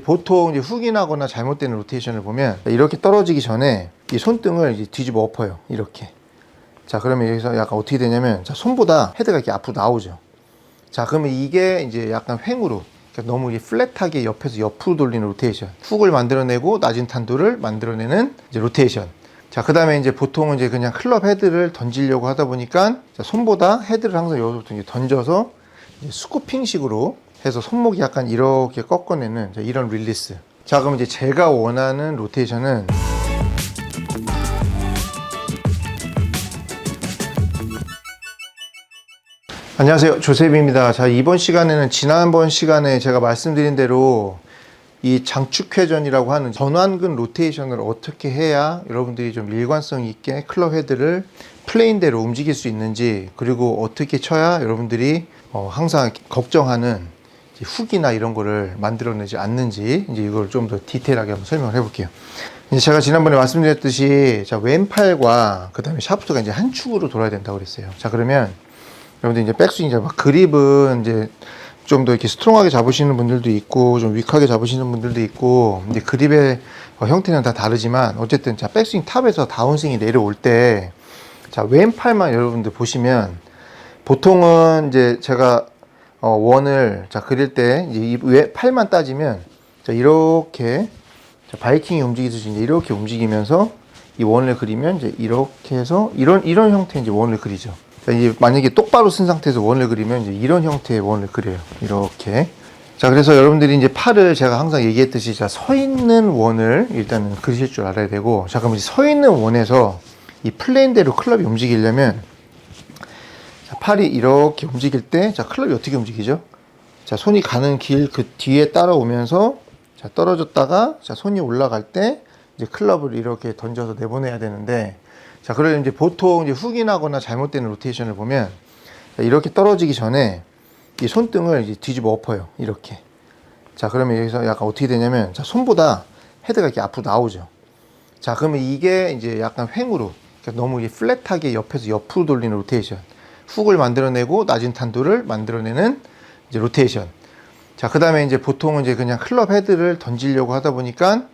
보통 이제 훅인하거나 잘못된 로테이션을 보면 이렇게 떨어지기 전에 이 손등을 이제 뒤집어 엎어요. 이렇게. 자, 그러면 여기서 약간 어떻게 되냐면, 자, 손보다 헤드가 이렇게 앞으로 나오죠. 자, 그러면 이게 이제 약간 횡으로, 그러니까 너무 이게 플랫하게 옆에서 옆으로 돌리는 로테이션. 훅을 만들어내고 낮은 탄도를 만들어내는 이제 로테이션. 자, 그 다음에 이제 보통은 이제 그냥 클럽 헤드를 던지려고 하다 보니까, 자, 손보다 헤드를 항상 여기서부터 이제 던져서 이제 스쿠핑식으로 해서 손목이 약간 이렇게 꺾어내는 이런 릴리스. 자, 그럼 이제 제가 원하는 로테이션은 안녕하세요, 조셉입니다. 자, 이번 시간에는 지난번 시간에 제가 말씀드린 대로 이 장축회전이라고 하는 전완근 로테이션을 어떻게 해야 여러분들이 좀 일관성 있게 클럽 헤드를 플레인대로 움직일 수 있는지, 그리고 어떻게 쳐야 여러분들이 항상 걱정하는 훅이나 이런 거를 만들어내지 않는지, 이제 이걸 좀 더 디테일하게 한번 설명을 해볼게요. 이제 제가 지난번에 말씀드렸듯이, 자, 왼팔과 그 다음에 샤프트가 이제 한 축으로 돌아야 된다고 그랬어요. 자, 그러면 여러분들 이제 백스윙 막 그립은 이제 좀 더 이렇게 스트롱하게 잡으시는 분들도 있고, 좀 위크하게 잡으시는 분들도 있고, 이제 그립의 형태는 다 다르지만, 어쨌든 자, 백스윙 탑에서 다운스윙이 내려올 때, 자, 왼팔만 여러분들 보시면, 보통은 이제 제가 원을 자 그릴 때 이제 이 팔만 따지면, 자, 이렇게 자, 바이킹이 움직이듯이 이제 이렇게 움직이면서 이 원을 그리면 이제 이렇게 해서 이런 형태의 이제 원을 그리죠. 자, 이제 만약에 똑바로 쓴 상태에서 원을 그리면 이제 이런 형태의 원을 그려요. 이렇게. 자, 그래서 여러분들이 이제 팔을 제가 항상 얘기했듯이, 자, 서 있는 원을 일단은 그리실 줄 알아야 되고, 자, 그럼 이제 서 있는 원에서 이 플레인대로 클럽이 움직이려면, 자, 팔이 이렇게 움직일 때, 자, 클럽이 어떻게 움직이죠? 자, 손이 가는 길 그 뒤에 따라오면서, 자, 떨어졌다가, 자, 손이 올라갈 때, 이제 클럽을 이렇게 던져서 내보내야 되는데, 자, 그러면 이제 보통 이제 훅인하거나 잘못된 로테이션을 보면, 자, 이렇게 떨어지기 전에 이 손등을 이제 뒤집어 엎어요. 이렇게. 자, 그러면 여기서 약간 어떻게 되냐면, 자, 손보다 헤드가 이렇게 앞으로 나오죠. 자, 그러면 이게 이제 약간 횡으로, 그러니까 너무 이게 플랫하게 옆에서 옆으로 돌리는 로테이션. 훅을 만들어내고 낮은 탄도를 만들어내는 이제 로테이션. 자, 그 다음에 이제 보통은 이제 그냥 클럽 헤드를 던지려고 하다 보니까,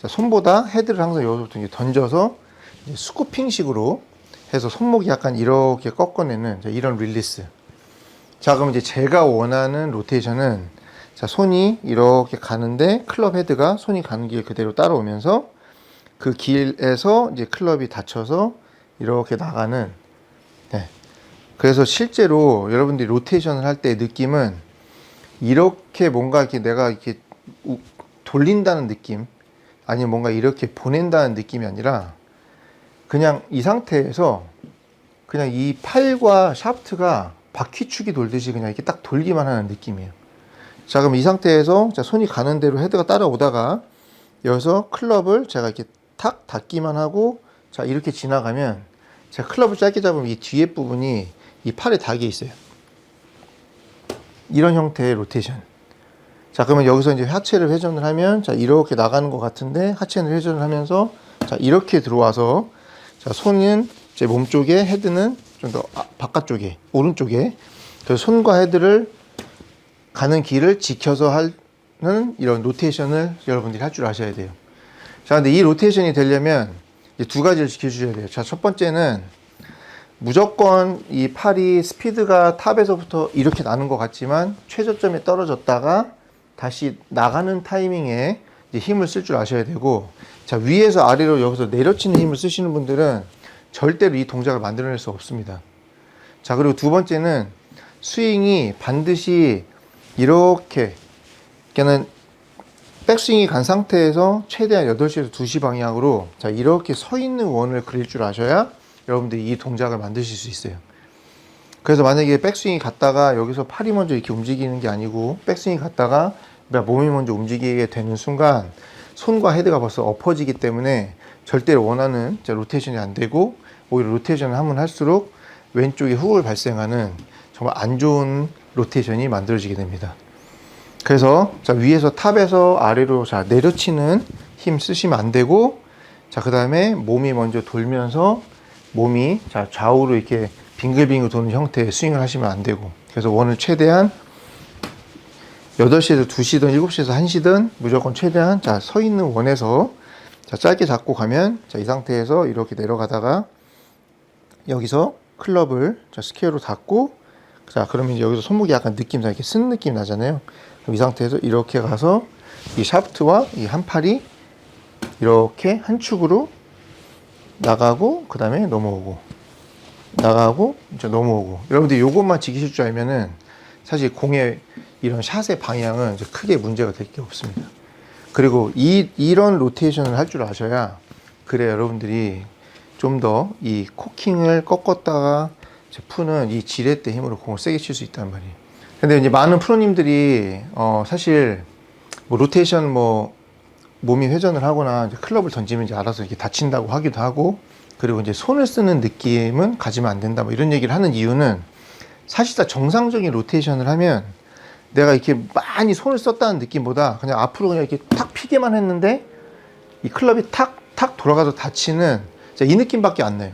자, 손보다 헤드를 항상 여기서부터 이제 던져서 이제 스쿠핑식으로 해서 손목이 약간 이렇게 꺾어내는 이런 릴리스. 자, 그럼 이제 제가 원하는 로테이션은, 자, 손이 이렇게 가는데 클럽 헤드가 손이 가는 길 그대로 따라오면서 그 길에서 이제 클럽이 닫혀서 이렇게 나가는. 네. 그래서 실제로 여러분들이 로테이션을 할 때 느낌은 이렇게 뭔가 이렇게 내가 이렇게 돌린다는 느낌, 아니면 뭔가 이렇게 보낸다는 느낌이 아니라, 그냥 이 상태에서 그냥 이 팔과 샤프트가 바퀴축이 돌듯이 그냥 이렇게 딱 돌기만 하는 느낌이에요. 자, 그럼 이 상태에서, 자, 손이 가는 대로 헤드가 따라오다가 여기서 클럽을 제가 이렇게 탁 닫기만 하고, 자, 이렇게 지나가면, 제가 클럽을 짧게 잡으면 이 뒤에 부분이 이 팔에 닿게 있어요. 이런 형태의 로테이션. 자, 그러면 여기서 이제 하체를 회전을 하면, 자, 이렇게 나가는 것 같은데, 하체는 회전을 하면서, 자, 이렇게 들어와서, 자, 손은 제 몸 쪽에, 헤드는 좀 더 바깥쪽에, 오른쪽에. 그래서 손과 헤드를 가는 길을 지켜서 하는 이런 로테이션을 여러분들이 할 줄 아셔야 돼요. 자, 근데 이 로테이션이 되려면 이제 두 가지를 지켜주셔야 돼요. 자, 첫 번째는 무조건 이 팔이 스피드가 탑에서부터 이렇게 나는 것 같지만 최저점에 떨어졌다가 다시 나가는 타이밍에 이제 힘을 쓸 줄 아셔야 되고, 자, 위에서 아래로 여기서 내려치는 힘을 쓰시는 분들은 절대로 이 동작을 만들어낼 수 없습니다. 자, 그리고 두 번째는 스윙이 반드시 이렇게, 그러니까는 백스윙이 간 상태에서 최대한 8시에서 2시 방향으로, 자, 이렇게 서 있는 원을 그릴 줄 아셔야 여러분들이 이 동작을 만드실 수 있어요. 그래서 만약에 백스윙이 갔다가 여기서 팔이 먼저 이렇게 움직이는 게 아니고, 백스윙이 갔다가 몸이 먼저 움직이게 되는 순간 손과 헤드가 벌써 엎어지기 때문에 절대로 원하는 로테이션이 안 되고, 오히려 로테이션을 하면 할수록 왼쪽에 훅을 발생하는 정말 안 좋은 로테이션이 만들어지게 됩니다. 그래서, 자, 위에서 탑에서 아래로, 자, 내려치는 힘 쓰시면 안 되고, 자, 그 다음에 몸이 먼저 돌면서 몸이, 자, 좌우로 이렇게 빙글빙글 도는 형태의 스윙을 하시면 안 되고, 그래서 원을 최대한 8시에서 2시든 7시에서 1시든 무조건 최대한 자, 서 있는 원에서 자, 짧게 잡고 가면 자, 이 상태에서 이렇게 내려가다가 여기서 클럽을 자, 스퀘어로 닫고 자, 그러면 이제 여기서 손목이 약간 느낌상 이렇게 쓴 느낌 나잖아요. 그럼 이 상태에서 이렇게 가서 이 샤프트와 이 한 팔이 이렇게 한 축으로 나가고 그 다음에 넘어오고 나가고 이제 넘어오고. 여러분들 요것만 지키실 줄 알면은 사실 공의 이런 샷의 방향은 이제 크게 문제가 될 게 없습니다. 그리고 이런 로테이션을 할 줄 아셔야 그래 여러분들이 좀 더 이 코킹을 꺾었다가 이제 푸는 이 지렛대 힘으로 공을 세게 칠 수 있단 말이에요. 근데 이제 많은 프로님들이 사실 뭐 로테이션 뭐 몸이 회전을 하거나 이제 클럽을 던지면 이제 알아서 이렇게 다친다고 하기도 하고, 그리고 이제 손을 쓰는 느낌은 가지면 안 된다 뭐 이런 얘기를 하는 이유는 사실상 정상적인 로테이션을 하면 내가 이렇게 많이 손을 썼다는 느낌보다 그냥 앞으로 그냥 이렇게 탁 피게만 했는데 이 클럽이 탁탁 돌아가서 다치는 이 느낌밖에 안 나요.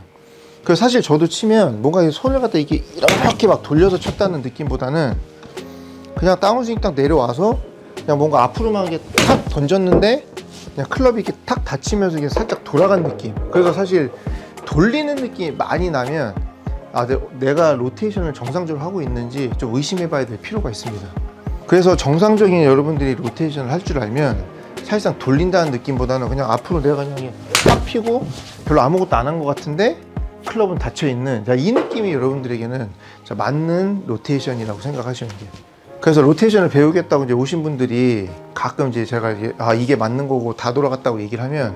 그래서 사실 저도 치면 뭔가 손을 갖다 이렇게 막 돌려서 쳤다는 느낌보다는 그냥 다운스윙 딱 내려와서 그냥 뭔가 앞으로만 이렇게 탁 던졌는데 그냥 클럽이 이렇게 탁 닫히면서 이게 살짝 돌아간 느낌. 그래서 사실 돌리는 느낌이 많이 나면 내가 로테이션을 정상적으로 하고 있는지 좀 의심해 봐야 될 필요가 있습니다. 그래서 정상적인 여러분들이 로테이션을 할 줄 알면 사실상 돌린다는 느낌보다는 그냥 앞으로 내가 그냥 딱 피고 별로 아무것도 안 한 것 같은데 클럽은 닫혀 있는 이 느낌이 여러분들에게는 맞는 로테이션이라고 생각하시면 돼요. 그래서 로테이션을 배우겠다고 이제 오신 분들이 가끔 이제 제가 이게 맞는 거고 다 돌아갔다고 얘기를 하면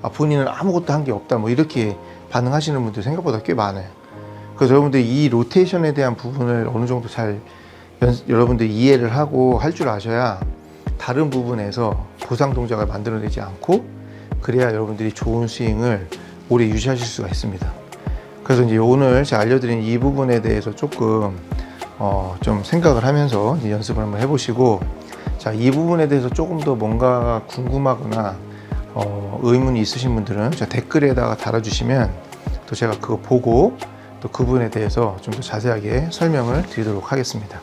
본인은 아무것도 한 게 없다 뭐 이렇게 반응하시는 분들 생각보다 꽤 많아요. 그래서 여러분들이 이 로테이션에 대한 부분을 어느 정도 잘 여러분들이 이해를 하고 할 줄 아셔야 다른 부분에서 보상 동작을 만들어내지 않고, 그래야 여러분들이 좋은 스윙을 오래 유지하실 수가 있습니다. 그래서 이제 오늘 제가 알려드린 이 부분에 대해서 조금 좀 생각을 하면서 이제 연습을 한번 해보시고, 자, 이 부분에 대해서 조금 더 뭔가 궁금하거나 의문이 있으신 분들은 저 댓글에다가 달아주시면 또 제가 그거 보고 또 그 부분에 대해서 좀 더 자세하게 설명을 드리도록 하겠습니다.